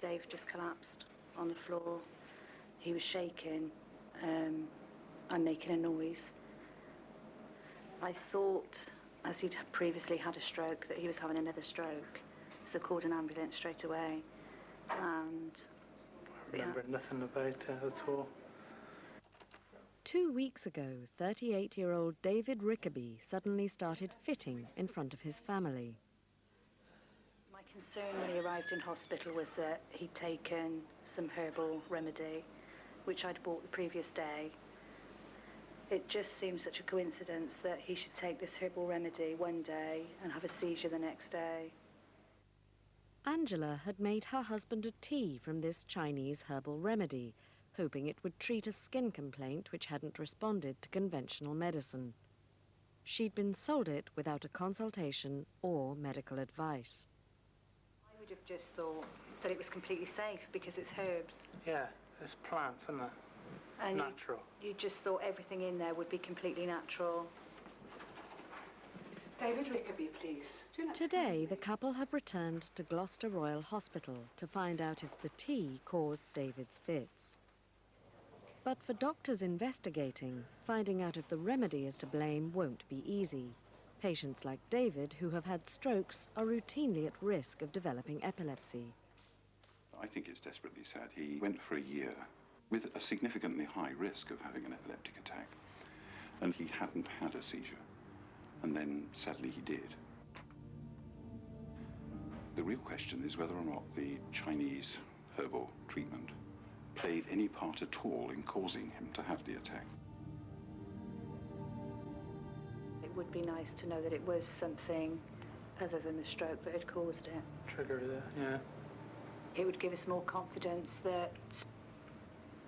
Dave just collapsed on the floor. He was shaking and making a noise. I thought, as he'd previously had a stroke, that he was having another stroke, so called an ambulance straight away. And I remember nothing about it at all. 2 weeks ago, 38-year-old David Rickaby suddenly started fitting in front of his family. My concern when he arrived in hospital was that he'd taken some herbal remedy, which I'd bought the previous day. It just seemed such a coincidence that he should take this herbal remedy one day and have a seizure the next day. Angela had made her husband a tea from this Chinese herbal remedy, hoping it would treat a skin complaint which hadn't responded to conventional medicine. She'd been sold it without a consultation or medical advice. I would have just thought that it was completely safe because it's herbs. Yeah, it's plants, isn't it? And natural. You just thought everything in there would be completely natural. David Rickaby, please. Today, the couple have returned to Gloucester Royal Hospital to find out if the tea caused David's fits. But for doctors investigating, finding out if the remedy is to blame won't be easy. Patients like David, who have had strokes, are routinely at risk of developing epilepsy. I think it's desperately sad. He went for a year with a significantly high risk of having an epileptic attack, and he hadn't had a seizure. And then, sadly, he did. The real question is whether or not the Chinese herbal treatment played any part at all in causing him to have the attack. It would be nice to know that it was something other than the stroke that had caused it. Triggered it, yeah. It would give us more confidence that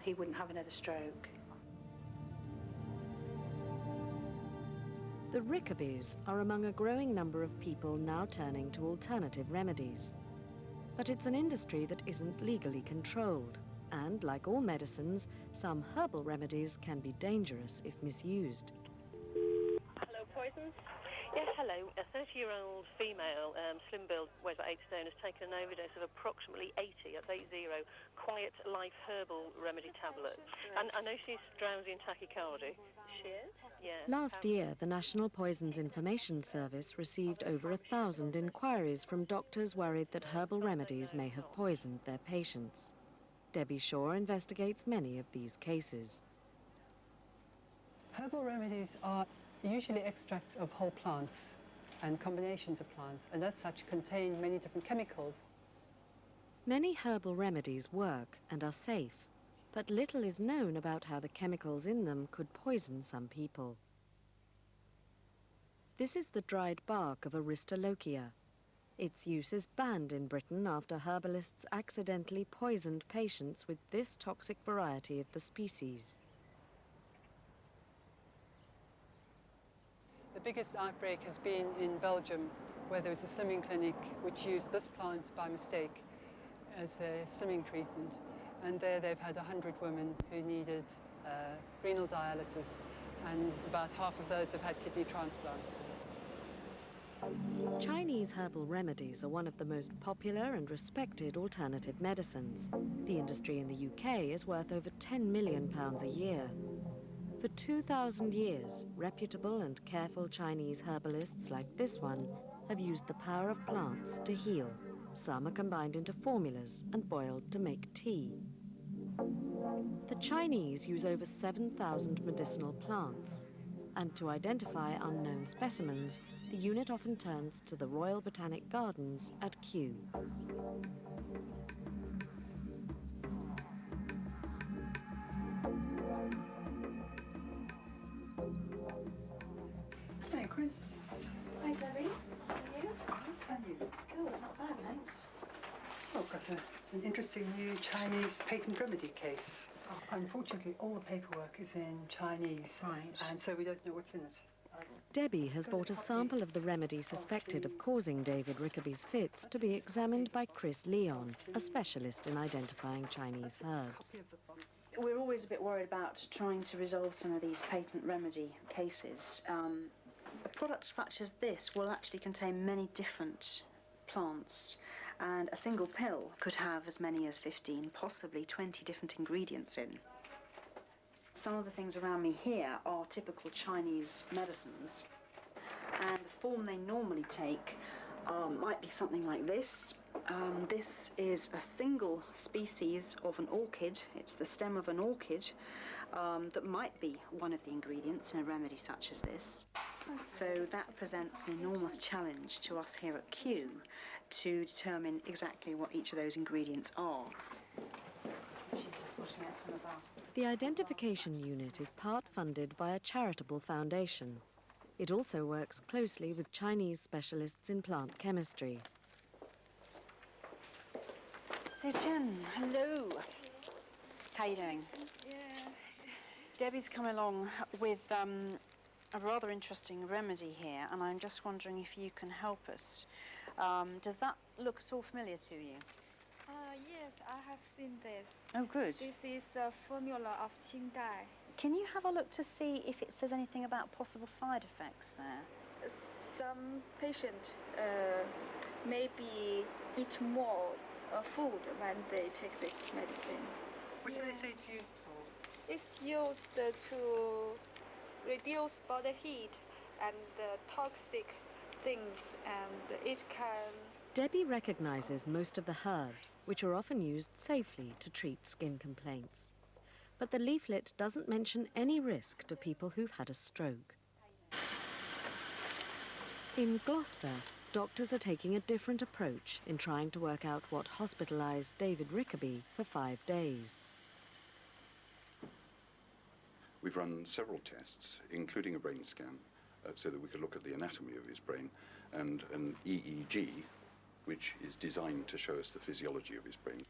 he wouldn't have another stroke. The Rickabys are among a growing number of people now turning to alternative remedies. But it's an industry that isn't legally controlled. And, like all medicines, some herbal remedies can be dangerous if misused. Hello, Poisons? Yes, hello. A 30-year-old female, slim build, weighs about 8 stone, has taken an overdose of approximately 80, that's 80, Quiet Life herbal remedy tablets. And I know she's drowsy and tachycardy. She is? Yeah. Last year, the National Poisons Information Service received over 1,000 inquiries from doctors worried that herbal remedies may have poisoned their patients. Debbie Shaw investigates many of these cases. Herbal remedies are usually extracts of whole plants and combinations of plants, and as such contain many different chemicals. Many herbal remedies work and are safe, but little is known about how the chemicals in them could poison some people. This is the dried bark of Aristolochia. Its use is banned in Britain after herbalists accidentally poisoned patients with this toxic variety of the species. The biggest outbreak has been in Belgium, where there was a slimming clinic which used this plant by mistake as a slimming treatment. And there they've had 100 women who needed renal dialysis, and about half of those have had kidney transplants. Chinese herbal remedies are one of the most popular and respected alternative medicines. The industry in the UK is worth over £10 million a year. For 2,000 years, reputable and careful Chinese herbalists like this one have used the power of plants to heal. Some are combined into formulas and boiled to make tea. The Chinese use over 7,000 medicinal plants. And to identify unknown specimens, the unit often turns to the Royal Botanic Gardens at Kew. Hey, Chris. Hi, Debbie. How are you? How are you? Good, not bad, thanks. Oh, I've got an interesting new Chinese patent remedy case. Unfortunately, all the paperwork is in Chinese, Right. and so we don't know what's in it. Debbie has bought a sample of the remedy suspected of causing David Rickaby's fits to be examined by Chris Leon, a specialist in identifying Chinese herbs. We're always a bit worried about trying to resolve some of these patent remedy cases. A product such as this will actually contain many different plants, And a single pill could have as many as 15, possibly 20 different ingredients in. Some of the things around me here are typical Chinese medicines, and the form they normally take might be something like this. This is a single species of an orchid. It's the stem of an orchid that might be one of the ingredients in a remedy such as this. So that presents an enormous challenge to us here at Kew to determine exactly what each of those ingredients are. She's just sorting out some of our... The identification unit is part funded by a charitable foundation. It also works closely with Chinese specialists in plant chemistry. Zhen, hello. How are you doing? Yeah. Debbie's come along with a rather interesting remedy here, and I'm just wondering if you can help us. Does that look at all familiar to you? Yes, I have seen this. Oh, good. This is a formula of Qingdai. Can you have a look to see if it says anything about possible side effects there? Some patient maybe eat more food when they take this medicine. What do they say it's used for? It's used to reduce body heat and toxic things, and it can... Debbie recognizes most of the herbs, which are often used safely to treat skin complaints. But the leaflet doesn't mention any risk to people who've had a stroke. In Gloucester, doctors are taking a different approach in trying to work out what hospitalized David Rickaby for 5 days. We've run several tests, including a brain scan, so that we could look at the anatomy of his brain, and an EEG, which is designed to show us the physiology of his brain.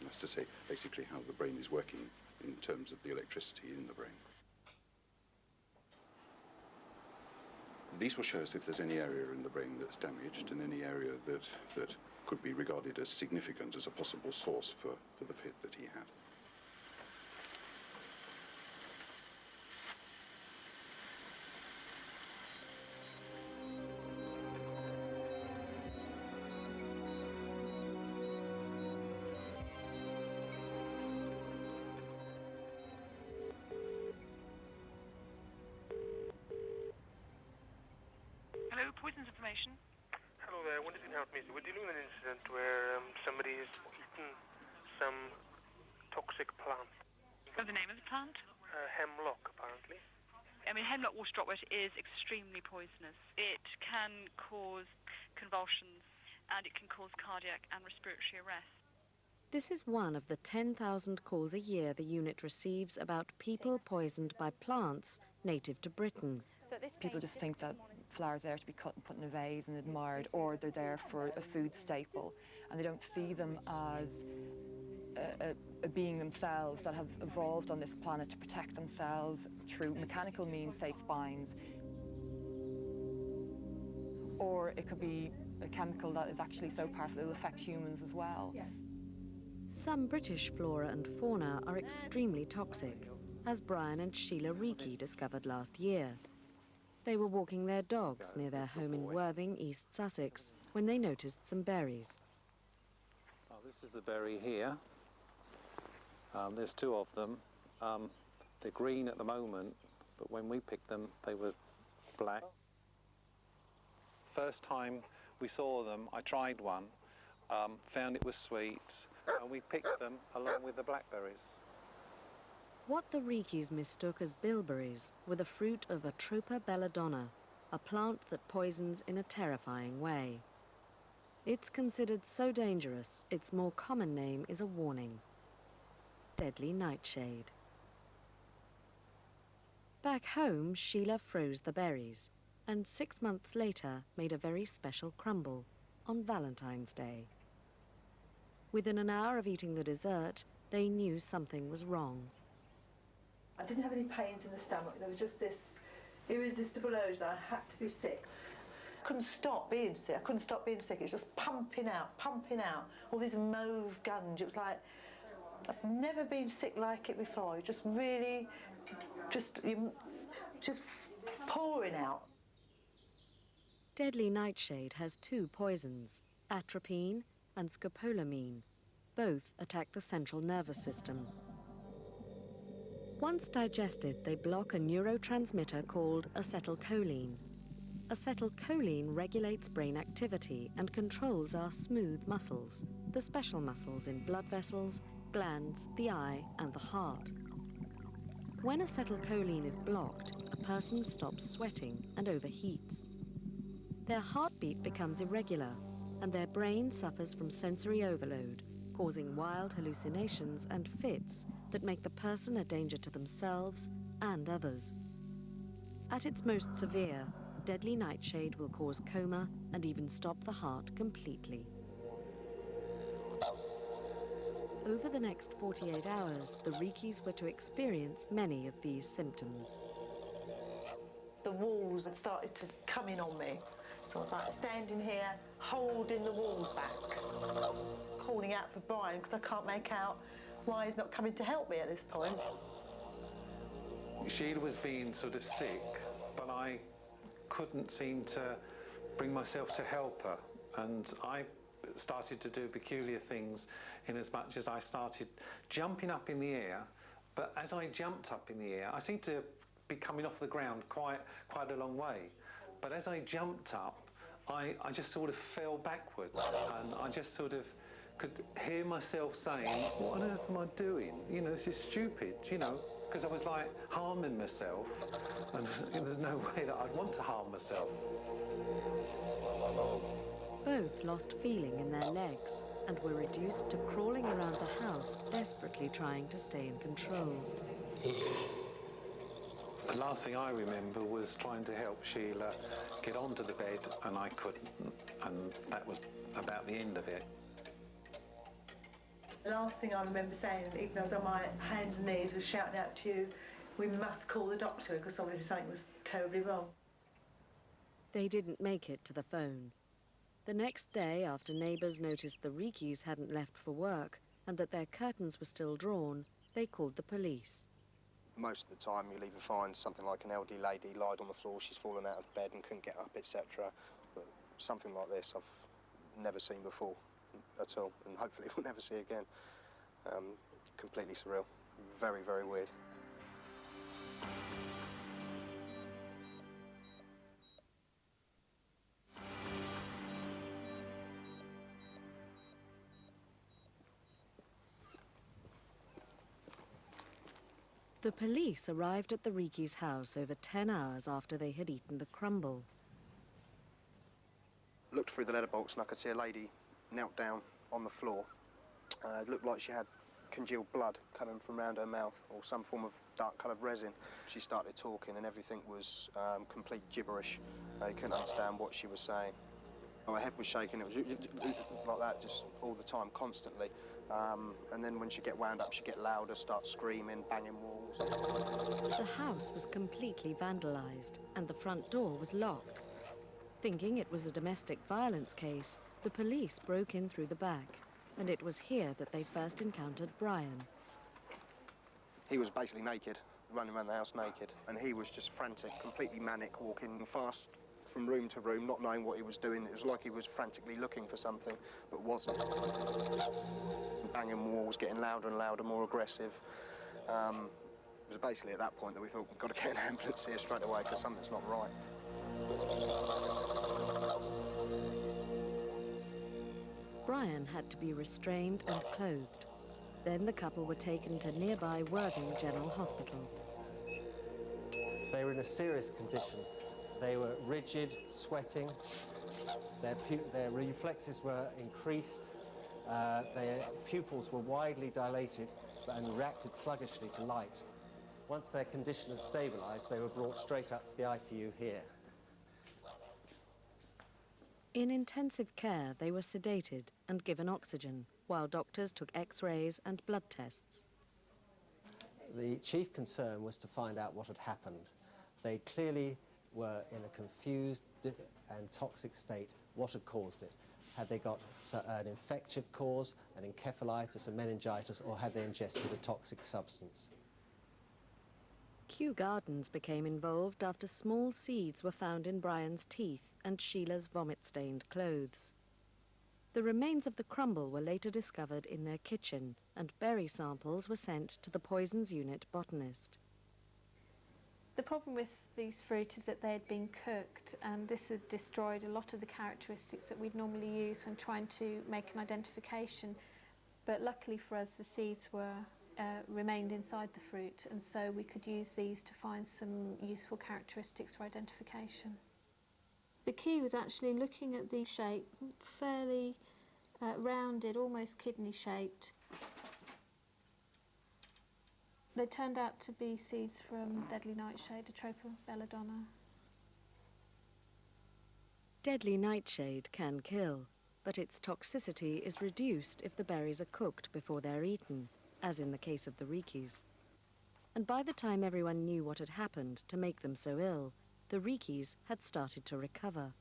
That's to say, basically, how the brain is working in terms of the electricity in the brain. These will show us if there's any area in the brain that's damaged and any area that could be regarded as significant as a possible source for the fit that he had. Hello, Poisons Information. Hello there, I wonder if you can help me. We're dealing with an incident where somebody has eaten some toxic plant. Oh, the name of the plant? Hemlock, apparently. I mean, hemlock water droplet is extremely poisonous. It can cause convulsions and it can cause cardiac and respiratory arrest. This is one of the 10,000 calls a year the unit receives about people poisoned by plants native to Britain. People just think that flowers are there to be cut and put in a vase and admired, or they're there for a food staple, and they don't see them as a being themselves that have evolved on this planet to protect themselves through mechanical means, say spines. Or it could be a chemical that is actually so powerful it will affect humans as well. Some British flora and fauna are extremely toxic, as Brian and Sheila Reekie discovered last year. They were walking their dogs near their home in Worthing, East Sussex, when they noticed some berries. Oh, this is the berry here. There's 2 of them. They're green at the moment, but when we picked them, they were black. First time we saw them, I tried one, found it was sweet, and we picked them along with the blackberries. What the Reekies mistook as bilberries were the fruit of Atropa belladonna, a plant that poisons in a terrifying way. It's considered so dangerous, its more common name is a warning: deadly nightshade. Back home, Sheila froze the berries, and 6 months later made a very special crumble on Valentine's Day. Within an hour of eating the dessert, they knew something was wrong. I didn't have any pains in the stomach. There was just this irresistible urge that I had to be sick. I couldn't stop being sick. I couldn't stop being sick. It was just pumping out, all these mauve gunge. It was like, I've never been sick like it before. It just really, just pouring out. Deadly nightshade has 2 poisons, atropine and scopolamine. Both attack the central nervous system. Once digested, they block a neurotransmitter called acetylcholine. Acetylcholine regulates brain activity and controls our smooth muscles, the special muscles in blood vessels, glands, the eye, and the heart. When acetylcholine is blocked, a person stops sweating and overheats. Their heartbeat becomes irregular, and their brain suffers from sensory overload, causing wild hallucinations and fits that make the person a danger to themselves and others. At its most severe, deadly nightshade will cause coma and even stop the heart completely. Over the next 48 hours, the Rikis were to experience many of these symptoms. The walls had started to come in on me. So I was like standing here, holding the walls back, calling out for Brian because I can't make out why he's not coming to help me at this point. Sheila was being sort of sick, but I couldn't seem to bring myself to help her. And I started to do peculiar things in as much as I started jumping up in the air. But as I jumped up in the air, I seemed to be coming off the ground quite a long way. But as I jumped up, I just sort of fell backwards, and I just sort of could hear myself saying, what on earth am I doing? You know, this is stupid, you know, because I was like harming myself, and there's no way that I'd want to harm myself. Both lost feeling in their legs and were reduced to crawling around the house, desperately trying to stay in control. The last thing I remember was trying to help Sheila get onto the bed, and I couldn't, and that was about the end of it. The last thing I remember saying, even though I was on my hands and knees, was shouting out to you, we must call the doctor, because obviously something was terribly wrong. They didn't make it to the phone. The next day, after neighbours noticed the Rikis hadn't left for work and that their curtains were still drawn, they called the police. Most of the time you'll either find something like an elderly lady lied on the floor, she's fallen out of bed and couldn't get up, etc. But something like this I've never seen before at all, and hopefully we'll never see again. Completely surreal, very, very weird. The police arrived at the Rikis' house over 10 hours after they had eaten the crumble. Looked through the letterbox and I could see a lady knelt down on the floor. It looked like she had congealed blood coming from around her mouth, or some form of dark-coloured resin. She started talking and everything was complete gibberish. You couldn't understand what she was saying. Her head was shaking, it was like that just all the time, constantly. And then when she'd get wound up, she'd get louder, start screaming, banging walls. The house was completely vandalised and the front door was locked. Thinking it was a domestic violence case, the police broke in through the back, and it was here that they first encountered Brian. He was basically naked, running around the house naked, and he was just frantic, completely manic, walking fast from room to room, not knowing what he was doing. It was like he was frantically looking for something, but wasn't. Banging walls, getting louder and louder, more aggressive. It was basically at that point that we thought, we've got to get an ambulance here straight away because something's not right. Brian had to be restrained and clothed. Then the couple were taken to nearby Worthing General Hospital. They were in a serious condition. They were rigid, sweating. Their reflexes were increased. Their pupils were widely dilated and reacted sluggishly to light. Once their condition had stabilised, they were brought straight up to the ITU here. In intensive care, they were sedated and given oxygen, while doctors took X-rays and blood tests. The chief concern was to find out what had happened. They clearly were in a confused and toxic state. What had caused it? Had they got an infective cause, an encephalitis, a meningitis, or had they ingested a toxic substance? Kew Gardens became involved after small seeds were found in Brian's teeth and Sheila's vomit-stained clothes. The remains of the crumble were later discovered in their kitchen, and berry samples were sent to the poisons unit botanist. The problem with these fruit is that they had been cooked, and this had destroyed a lot of the characteristics that we'd normally use when trying to make an identification. But luckily for us, the seeds were remained inside the fruit, and so we could use these to find some useful characteristics for identification. The key was actually looking at the shape, fairly rounded, almost kidney-shaped. They turned out to be seeds from deadly nightshade, Atropa belladonna. Deadly nightshade can kill, but its toxicity is reduced if the berries are cooked before they're eaten, as in the case of the Rikis. And by the time everyone knew what had happened to make them so ill, the Rikis had started to recover.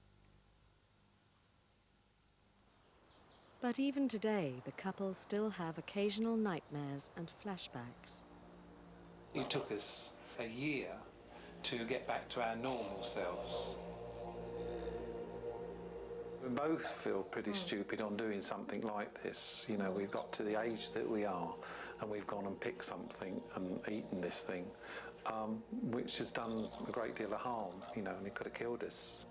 But even today, the couple still have occasional nightmares and flashbacks. It took us a year to get back to our normal selves. We both feel pretty stupid on doing something like this. You know, we've got to the age that we are, and we've gone and picked something and eaten this thing, which has done a great deal of harm, you know, and it could have killed us.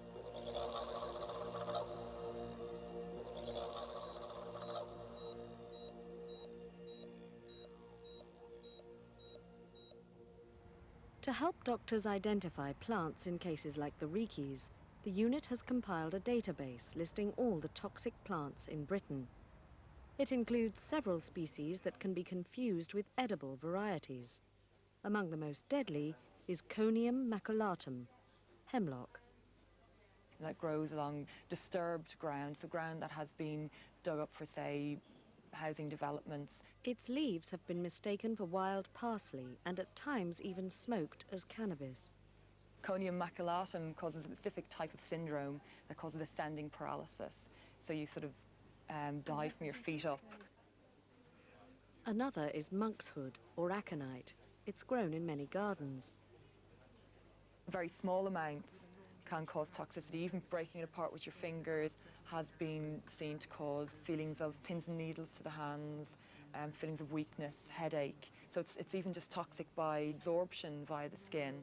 To help doctors identify plants in cases like the Rikis, the unit has compiled a database listing all the toxic plants in Britain. It includes several species that can be confused with edible varieties. Among the most deadly is Conium maculatum, hemlock. That grows along disturbed ground, so ground that has been dug up for, say, housing developments. Its leaves have been mistaken for wild parsley and at times even smoked as cannabis. Conium maculatum causes a specific type of syndrome that causes ascending paralysis. So you sort of die from your feet up. Another is monkshood or aconite. It's grown in many gardens. Very small amounts can cause toxicity. Even breaking it apart with your fingers has been seen to cause feelings of pins and needles to the hands, feelings of weakness, headache. So it's even just toxic by absorption via the skin.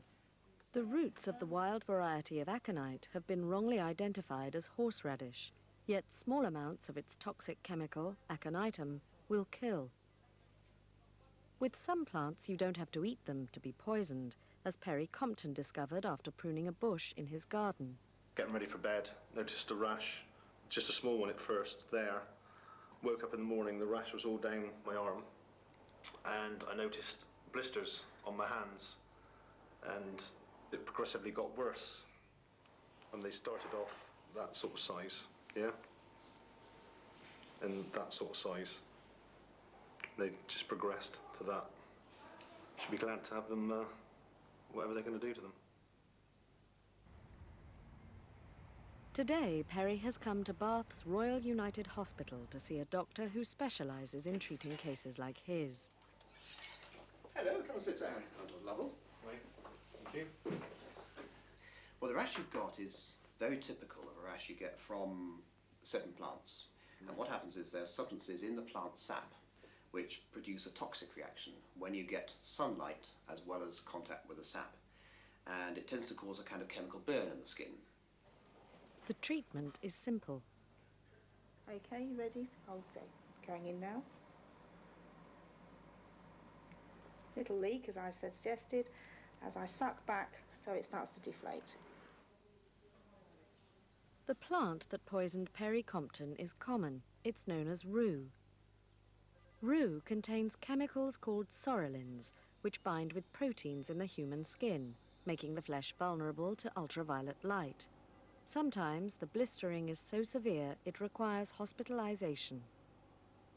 The roots of the wild variety of aconite have been wrongly identified as horseradish, yet small amounts of its toxic chemical, aconitum, will kill. With some plants, you don't have to eat them to be poisoned, as Perry Compton discovered after pruning a bush in his garden. Getting ready for bed, noticed a rash, just a small one at first there. Woke up in the morning, the rash was all down my arm, and I noticed blisters on my hands, and it progressively got worse. And they started off that sort of size, yeah? And that sort of size. They just progressed to that. Should be glad to have them, whatever they're going to do to them. Today, Perry has come to Bath's Royal United Hospital to see a doctor who specialises in treating cases like his. Hello, come and sit down, Dr. Lovell. Right. Thank you. Well, the rash you've got is very typical of a rash you get from certain plants. And what happens is there are substances in the plant sap which produce a toxic reaction when you get sunlight as well as contact with the sap. And it tends to cause a kind of chemical burn in the skin. The treatment is simple. Okay, you ready? Okay, going in now. Little leak, as I suggested, as I suck back so it starts to deflate. The plant that poisoned Perry Compton is common. It's known as rue. Rue contains chemicals called psoralins, which bind with proteins in the human skin, making the flesh vulnerable to ultraviolet light. Sometimes the blistering is so severe it requires hospitalization.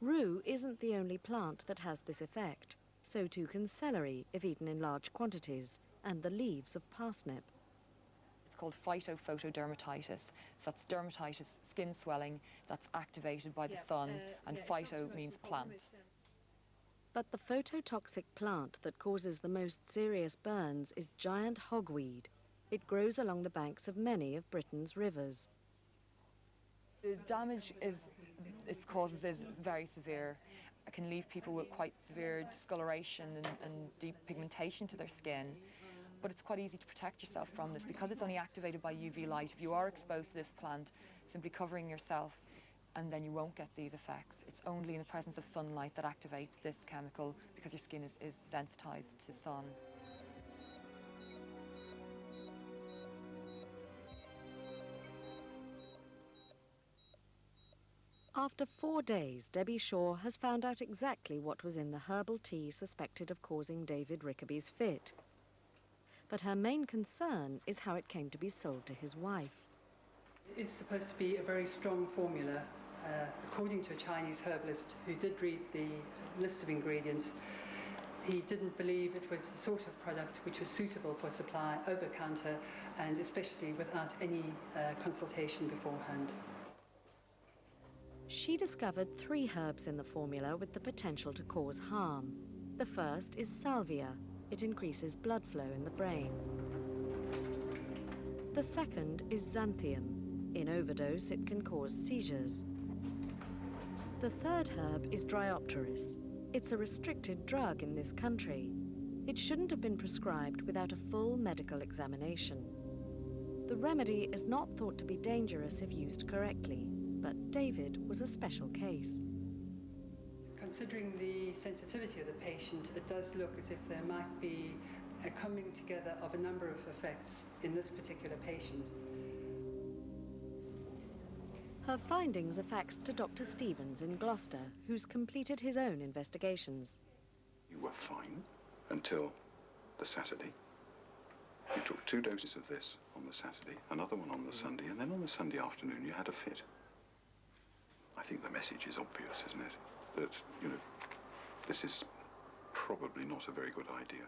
Rue isn't the only plant that has this effect. So too can celery if eaten in large quantities, and the leaves of parsnip. It's called phytophotodermatitis. That's dermatitis, skin swelling, that's activated by the sun, and phyto means plant. But the phototoxic plant that causes the most serious burns is giant hogweed. It grows along the banks of many of Britain's rivers. The damage is its causes is very severe. It can leave people with quite severe discoloration and deep pigmentation to their skin. But it's quite easy to protect yourself from this because it's only activated by UV light. If you are exposed to this plant, simply covering yourself and then you won't get these effects. It's only in the presence of sunlight that activates this chemical because your skin is sensitized to sun. After 4 days, Debbie Shaw has found out exactly what was in the herbal tea suspected of causing David Rickaby's fit. But her main concern is how it came to be sold to his wife. It's supposed to be a very strong formula. According to a Chinese herbalist who did read the list of ingredients, he didn't believe it was the sort of product which was suitable for supply over-counter and especially without any consultation beforehand. She discovered 3 herbs in the formula with the potential to cause harm. The first is salvia. It increases blood flow in the brain. The second is xanthium. In overdose, it can cause seizures. The third herb is Dryopteris. It's a restricted drug in this country. It shouldn't have been prescribed without a full medical examination. The remedy is not thought to be dangerous if used correctly, but David was a special case. Considering the sensitivity of the patient, it does look as if there might be a coming together of a number of effects in this particular patient. Her findings are faxed to Dr. Stevens in Gloucester, who's completed his own investigations. You were fine until the Saturday. You took 2 doses of this on the Saturday, another one on the Sunday, and then on the Sunday afternoon you had a fit. I think the message is obvious, isn't it? That, you know, this is probably not a very good idea.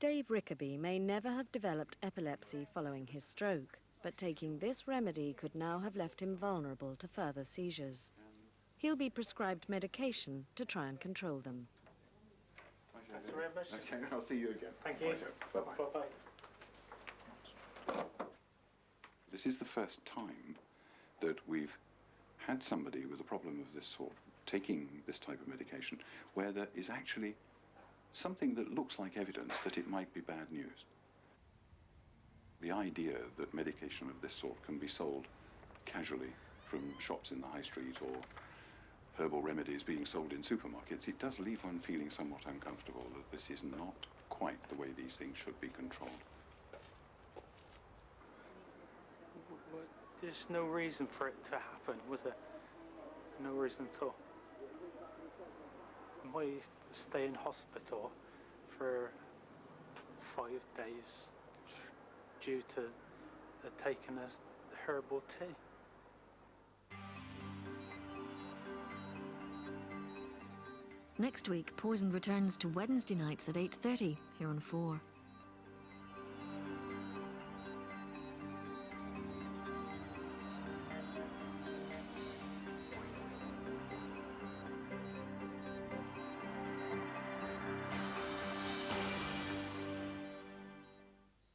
Dave Rickaby may never have developed epilepsy following his stroke, but taking this remedy could now have left him vulnerable to further seizures. He'll be prescribed medication to try and control them. Thanks very much. Okay, I'll see you again. Thank you. Bye-bye. Bye-bye. This is the first time that we've had somebody with a problem of this sort taking this type of medication where there is actually something that looks like evidence that it might be bad news. The idea that medication of this sort can be sold casually from shops in the high street or herbal remedies being sold in supermarkets, it does leave one feeling somewhat uncomfortable that this is not quite the way these things should be controlled. There's no reason for it to happen, was there? No reason at all. Why stay in hospital for 5 days due to taking a herbal tea? Next week, Poisoned returns to Wednesday nights at 8:30 here on 4.